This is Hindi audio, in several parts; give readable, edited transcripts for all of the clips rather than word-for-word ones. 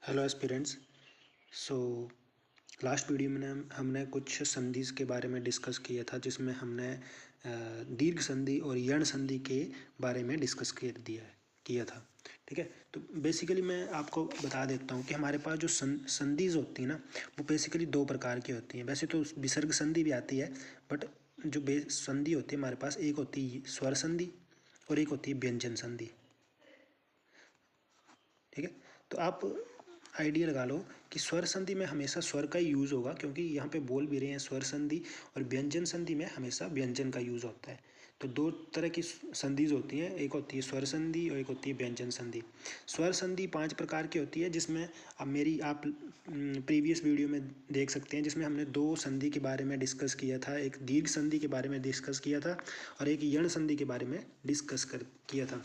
Hello aspirants. So last video में हमने कुछ संधिज के बारे में डिस्कस किया था, जिसमें हमने दीर्घ संधि और यण संधि के बारे में डिस्कस किया था। ठीक है, तो बेसिकली मैं आपको बता देता हूँ कि हमारे पास जो संधिज होती है ना, वो बेसिकली दो प्रकार की होती हैं। वैसे तो विसर्ग संधि भी आती है, बट जो संधि होती है हमारे पास, एक होती है स्वर संधि और एक होती है व्यंजन संधि। ठीक है, तो आप आइडिया लगा लो कि स्वर संधि में हमेशा स्वर का ही यूज़ होगा, क्योंकि यहाँ पे बोल भी रहे हैं स्वर संधि, और व्यंजन संधि में हमेशा व्यंजन का यूज़ होता है। तो दो तरह की संधिज होती हैं, एक होती है स्वर संधि और एक होती है व्यंजन संधि। स्वर संधि 5 प्रकार की होती है, जिसमें अब आप प्रीवियस वीडियो में देख सकते हैं, जिसमें हमने दो संधि के बारे में डिस्कस किया था। एक दीर्घ संधि के बारे में डिस्कस किया था और एक यण संधि के बारे में डिस्कस किया था।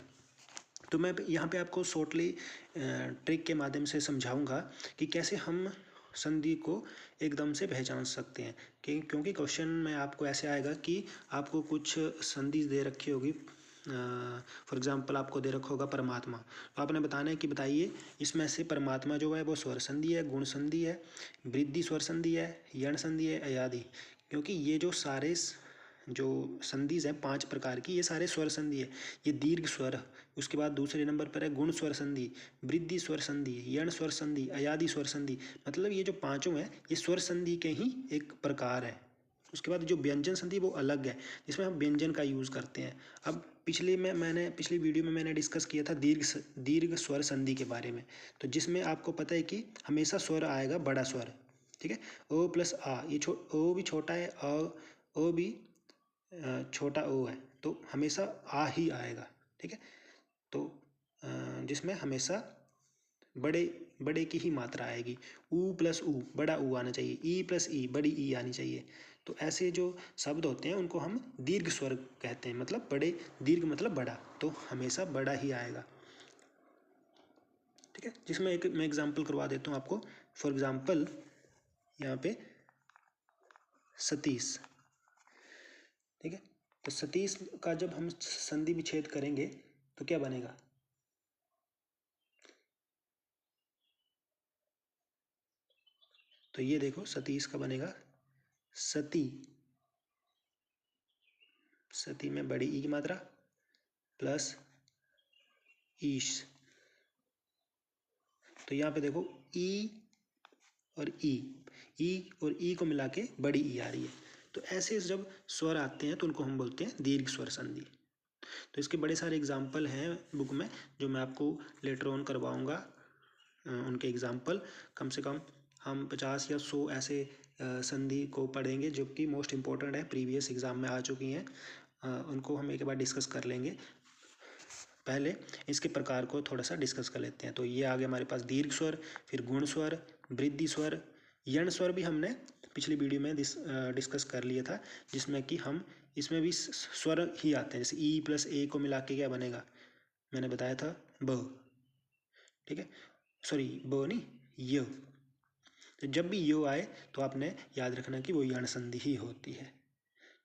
तो मैं यहाँ पे आपको शॉर्टली ट्रिक के माध्यम से समझाऊंगा कि कैसे हम संधि को एकदम से पहचान सकते हैं। क्योंकि क्वेश्चन में आपको ऐसे आएगा कि आपको कुछ संधि दे रखी होगी। फॉर एग्जांपल आपको दे रखा होगा परमात्मा, तो आपने बताना है कि बताइए इसमें से परमात्मा जो है वो स्वर संधि है, गुण संधि है, वृद्धि स्वर संधि है, यण संधि है, अयादि। क्योंकि ये जो सारे जो संधिज हैं 5 प्रकार की, ये सारे स्वर संधि है। ये दीर्घ स्वर, उसके बाद दूसरे नंबर पर है गुण स्वर संधि, वृद्धि स्वर संधि, यण स्वर संधि, अयादि स्वर संधि। मतलब ये जो पांचों हैं ये स्वर संधि के ही एक प्रकार है। उसके बाद जो व्यंजन संधि वो अलग है, जिसमें हम व्यंजन का यूज़ करते हैं। अब पिछली वीडियो में मैंने डिस्कस किया था दीर्घ स्वर संधि के बारे में। तो जिसमें आपको पता है कि हमेशा स्वर आएगा बड़ा स्वर। ठीक है, ओ प्लस आ, ये ओ भी छोटा है, ओ भी छोटा ओ है, तो हमेशा आ ही आएगा। ठीक है, तो जिसमें हमेशा बड़े बड़े की ही मात्रा आएगी। ऊ प्लस ऊ, बड़ा ऊ आना चाहिए। ई प्लस ई, बड़ी ई आनी चाहिए। तो ऐसे जो शब्द होते हैं उनको हम दीर्घ स्वर कहते हैं, मतलब बड़े, दीर्घ मतलब बड़ा, तो हमेशा बड़ा ही आएगा। ठीक है, जिसमें एक मैं एग्जांपल करवा देता हूँ आपको। फॉर एग्जांपल यहाँ पे सतीश। ठीक है, तो सतीश का जब हम संधि विच्छेद करेंगे तो क्या बनेगा? तो ये देखो सतीश का बनेगा सती। सती में बड़ी ई की मात्रा प्लस ईश। तो यहाँ पे देखो ई और ई और ई को मिला के बड़ी ई आ रही है। तो ऐसे जब स्वर आते हैं तो उनको हम बोलते हैं दीर्घ स्वर संधि। तो इसके बड़े सारे एग्जाम्पल हैं बुक में, जो मैं आपको लेटर ऑन करवाऊंगा। उनके एग्जाम्पल कम से कम हम 50 या 100 ऐसे संधि को पढ़ेंगे जो कि मोस्ट इम्पोर्टेंट है, प्रीवियस एग्जाम में आ चुकी हैं। उनको हम एक बार डिस्कस कर लेंगे। पहले इसके प्रकार को थोड़ा सा डिस्कस कर लेते हैं। तो ये आ गया हमारे पास दीर्घ स्वर, फिर गुण स्वर, वृद्धि स्वर, यण स्वर भी हमने पिछली वीडियो में डिस्कस कर लिया था, जिसमें कि हम इसमें भी स्वर ही आते हैं। जैसे ई प्लस ए को मिला के क्या बनेगा, मैंने बताया था ब। ठीक है, सॉरी ब नहीं, य। तो जब भी यो आए तो आपने याद रखना कि वो यण संधि ही होती है।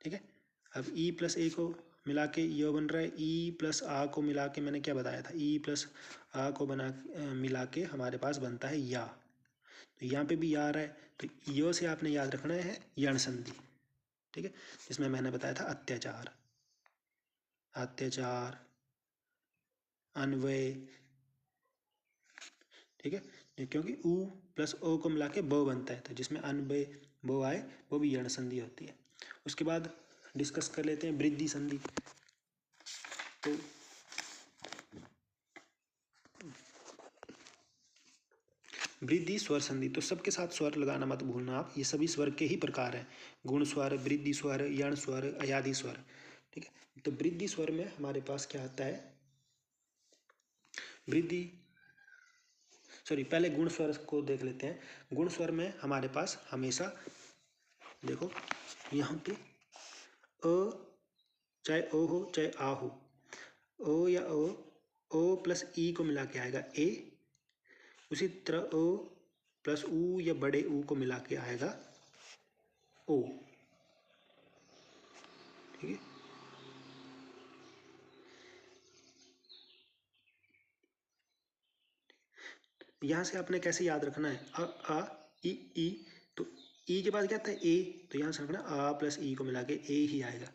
ठीक है, अब ई प्लस ए को मिला के यो बन रहा है। ई प्लस आ को मिला के मैंने क्या बताया था, ई प्लस आ को मिला के हमारे पास बनता है या। तो यहाँ पे भी या आ रहा है, तो यो से आपने याद रखना है यण संधि। ठीक है, जिसमें मैंने बताया था अत्याचार, अत्याचार, अन्वय। ठीक है, क्योंकि ऊ प्लस ओ को मिला के ब बनता है, तो जिसमें अन्वय ब आए वो भी यण संधि होती है। उसके बाद डिस्कस कर लेते हैं वृद्धि संधि। तो वृद्धि स्वर संधि, तो सबके साथ स्वर लगाना मत भूलना आप, ये सभी स्वर के ही प्रकार हैं। गुण स्वर, वृद्धि स्वर, यण स्वर, अयादि स्वर। ठीक है, तो वृद्धि स्वर में हमारे पास क्या आता है, वृद्धि, सॉरी पहले गुण स्वर को देख लेते हैं। गुण स्वर में हमारे पास हमेशा देखो यहाँ पे अ, चाहे ओ हो चाहे आ हो, ओ या ओ प्लस ई को मिला के आएगा ए। उसी तरह ओ प्लस ऊ या बड़े ऊ को मिला के आएगा ओ। ठीक है, यहाँ से आपने कैसे याद रखना है, आ ई, तो ई के बाद क्या आता है ए, तो यहाँ से रखना आ प्लस ई को मिला के ए ही आएगा।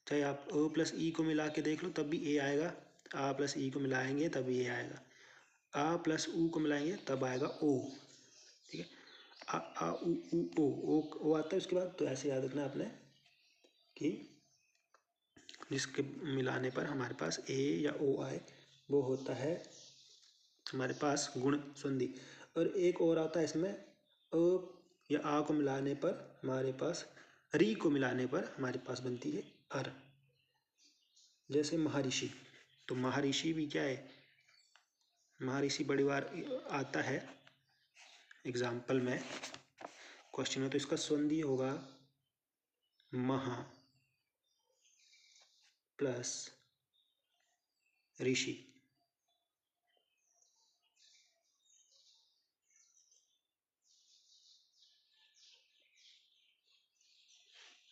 चाहे आप ओ प्लस ई को मिला के देख लो तब भी ए आएगा, आ प्लस ई को मिलाएंगे तब भी ए आएगा, आ प्लस ऊ को मिलाएंगे तब आएगा ओ। ठीक है, आ ऊ ओ आता है उसके बाद। तो ऐसे याद रखना आपने कि जिसके मिलाने पर हमारे पास ए या ओ आए वो होता है हमारे पास गुण संधि। और एक और आता है इसमें, अ या आ को मिलाने पर हमारे पास, री को मिलाने पर हमारे पास बनती है अर। जैसे महर्षि, तो महर्षि भी क्या है, महर्षि बड़ी बार आता है एग्जाम्पल में, क्वेश्चन में। तो इसका संधि होगा महा प्लस ऋषि।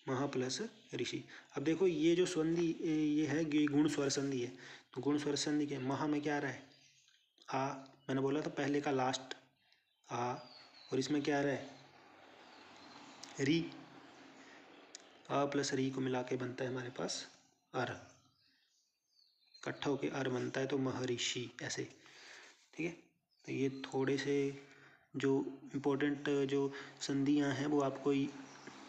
महा प्लस ऋषि। अब देखो ये जो संधि ये है, ये गुण स्वर संधि है। तो गुण स्वर संधि के महा में क्या आ रहा है, आ, मैंने बोला था पहले का लास्ट आ, और इसमें क्या आ रहा है री, आ प्लस री को मिला के बनता है हमारे पास अर, इकट्ठा होके अर बनता है, तो महर्षि ऐसे। ठीक है, तो ये थोड़े से जो इम्पोर्टेंट जो संधियाँ हैं वो आपको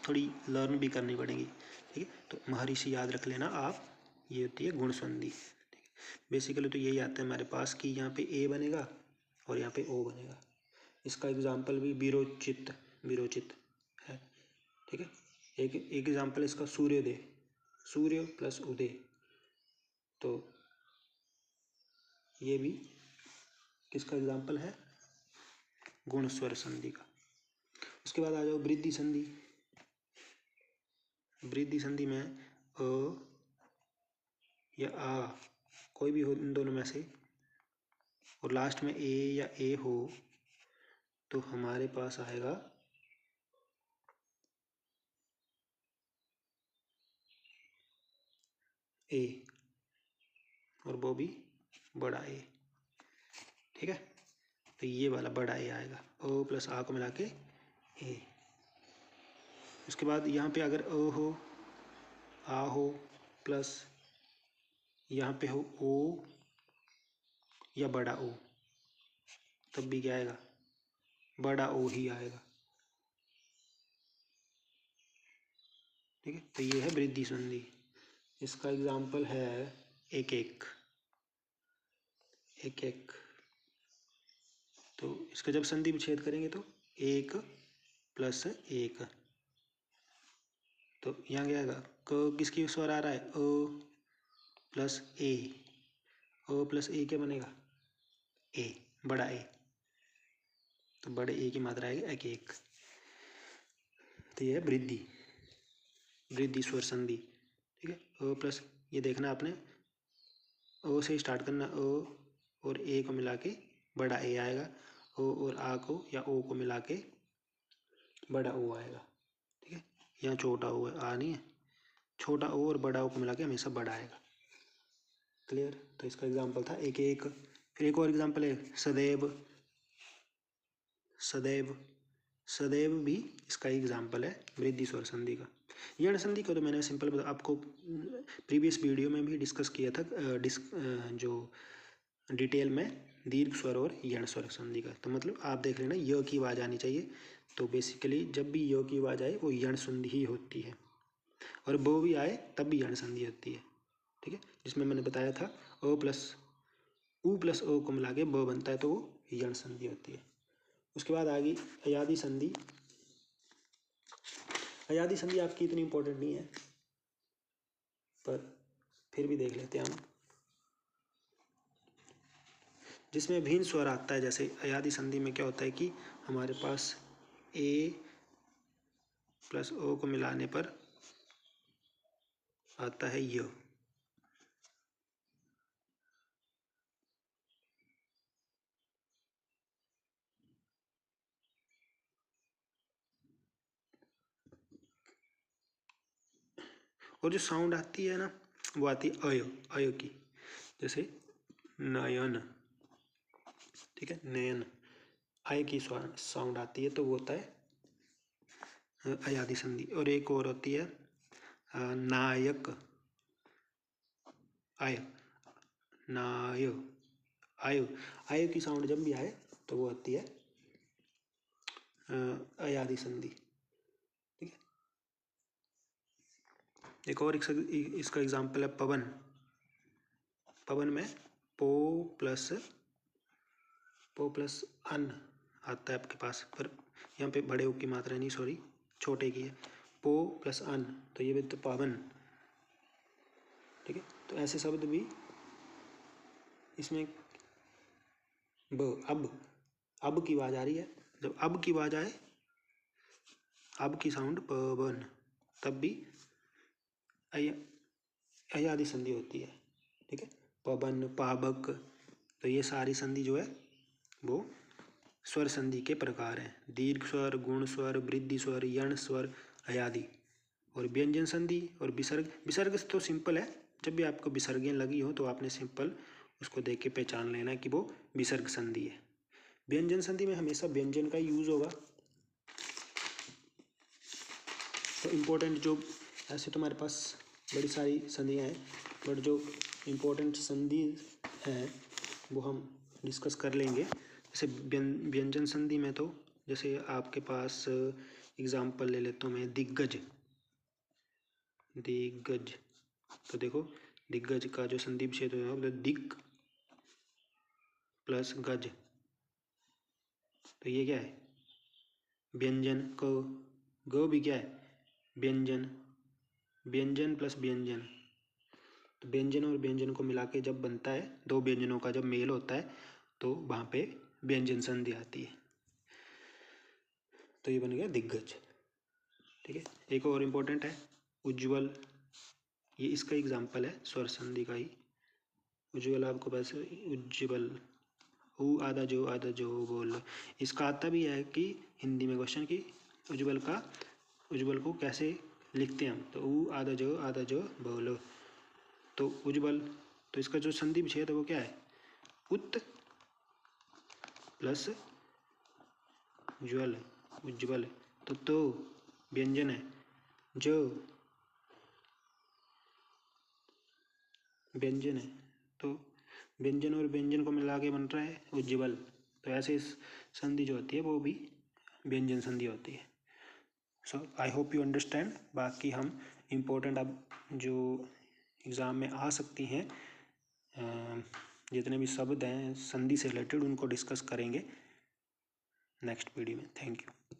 थोड़ी लर्न भी करनी पड़ेंगी। ठीक है, तो महर्षि याद रख लेना आप, ये होती है गुण संधि। ठीक है, बेसिकली तो यही आता है हमारे पास कि यहाँ पे ए बनेगा और यहाँ पे ओ बनेगा। इसका एग्जाम्पल भी विरोचित, विरोचित है। ठीक है, एक एग्जाम्पल इसका सूर्योदय, सूर्य प्लस उदय, तो ये भी किसका एग्जाम्पल है, गुण स्वर संधि का। उसके बाद आ जाओ वृद्धि संधि। वृद्धि संधि में अ या आ कोई भी हो इन दोनों में से, और लास्ट में ए या ए हो, तो हमारे पास आएगा ए, और वो भी बड़ा ए। ठीक है, तो ये वाला बड़ा ए आएगा, ओ प्लस आ को मिला के ए। उसके बाद यहाँ पे अगर ओ हो, आ हो, प्लस यहाँ पे हो ओ या बड़ा ओ, तब भी क्या आएगा, बड़ा ओ ही आएगा। ठीक है, तो ये है वृद्धि संधि। इसका एग्जाम्पल है एक एक, एक एक। तो इसका जब संधि विच्छेद करेंगे तो एक प्लस एक, तो यहाँ क्या आएगा, क किसकी स्वर आ रहा है, अ प्लस ए, अ प्लस ए क्या बनेगा, ए, बड़ा ए, तो बड़े ए की मात्रा आएगी एक एक। तो ये है वृद्धि, वृद्धि स्वर संधि। ठीक है, अ प्लस, ये देखना आपने ओ से स्टार्ट करना, ओ और ए को मिला के बड़ा ए आएगा, ओ और आ को या ओ को मिला के बड़ा ओ आएगा। ठीक है, यहाँ छोटा ओ है, आ नहीं है, छोटा ओ और बड़ा ओ को मिला के हमेशा बड़ा आएगा। क्लियर, तो इसका एग्जाम्पल था एक एक। फिर एक और एग्जाम्पल है सदैव, सदैव, सदैव भी इसका एग्जाम्पल है वृद्धि स्वर संधि का। यण संधि को तो मैंने सिंपल आपको प्रीवियस वीडियो में भी डिस्कस किया था, जो डिटेल में दीर्घ स्वर और यण स्वर संधि का। तो मतलब आप देख लेना, य की आवाज़ आनी चाहिए, तो बेसिकली जब भी य की आवाज़ आए वो यण संधि ही होती है, और ब भी आए तब भी यण संधि होती है। ठीक है, जिसमें मैंने बताया था अ प्लस उ प्लस ओ को मिला के ब बनता है, तो वो यण संधि होती है। उसके बाद आ गई अयादि संधि। अयादि संधि आपकी इतनी इंपॉर्टेंट नहीं है, पर फिर भी देख लेते हैं हम। जिसमें भिन्न स्वर आता है, जैसे अयादि संधि में क्या होता है कि हमारे पास ए प्लस ओ को मिलाने पर आता है य, और जो साउंड आती है ना वो आती है अय, अय की, जैसे नयन। ठीक है, नयन, आय की साउंड आती है तो वो होता है अयादि संधि। और एक और होती है नायक, आय, नाय, आय, आय की साउंड जब भी आए तो वो होती है अयादि संधि। ठीक है। एक और इसका एग्जाम्पल है पवन। पवन में पो प्लस अन आता है आपके पास, पर यहाँ पे बड़े ओ की मात्रा नहीं, सॉरी छोटे की है। पो प्लस अन तो ये भी तो पवन। ठीक है। तो ऐसे शब्द भी इसमें अब की आवाज आ रही है, जब अब की आवाज आए, अब की साउंड पवन, तब भी अयादि संधि होती है। ठीक है। पवन, पावक, तो ये सारी संधि जो है वो स्वर संधि के प्रकार हैं। दीर्घ स्वर, गुण स्वर, वृद्धि स्वर, यण स्वर, अयादि। और व्यंजन संधि और विसर्ग, विसर्ग तो सिंपल है, जब भी आपको विसर्गें लगी हो तो आपने सिंपल उसको देख के पहचान लेना है कि वो विसर्ग संधि है। व्यंजन संधि में हमेशा व्यंजन का यूज होगा। तो इम्पोर्टेंट जो, ऐसे तो हमारे पास बड़ी सारी संधियाँ हैं, बट जो इम्पोर्टेंट संधि हैं वो हम डिस्कस कर लेंगे। जैसे व्यंजन संधि में तो जैसे आपके पास एग्जाम्पल ले लेता हूँ मैं, दिग्गज। दिग्गज, तो देखो दिग्गज का जो संधि विच्छेद होगा तो दिक प्लस गज, तो ये क्या है व्यंजन को, गो भी क्या है व्यंजन, व्यंजन प्लस व्यंजन, तो व्यंजन और व्यंजन को मिला के जब बनता है, दो व्यंजनों का जब मेल होता है तो वहाँ पे व्यंजन संधि आती है। तो ये बन गया दिग्गज। ठीक है। एक और इम्पोर्टेंट है उज्ज्वल, ये इसका एग्जाम्पल है स्वर संधि का ही। उज्ज्वल आपको वैसे उज्ज्वल, ऊ आधा जो बोल, इसका आता भी है कि हिंदी में क्वेश्चन की उज्ज्वल को कैसे लिखते हैं हम, तो ऊ आधा जो बोलो, तो उज्ज्वल, तो इसका जो संधि विच्छेद है वो क्या है उत प्लस ज्वल, उज्ज्वल, तो व्यंजन है, जो व्यंजन है, तो व्यंजन और व्यंजन को मिला के बन रहा है उज्ज्वल। तो ऐसे संधि जो होती है वो भी व्यंजन संधि होती है। सो आई होप यू अंडरस्टैंड। बाकी हम इम्पोर्टेंट अब जो एग्ज़ाम में आ सकती हैं जितने भी शब्द हैं संधि से रिलेटेड उनको डिस्कस करेंगे नेक्स्ट वीडियो में। Thank you.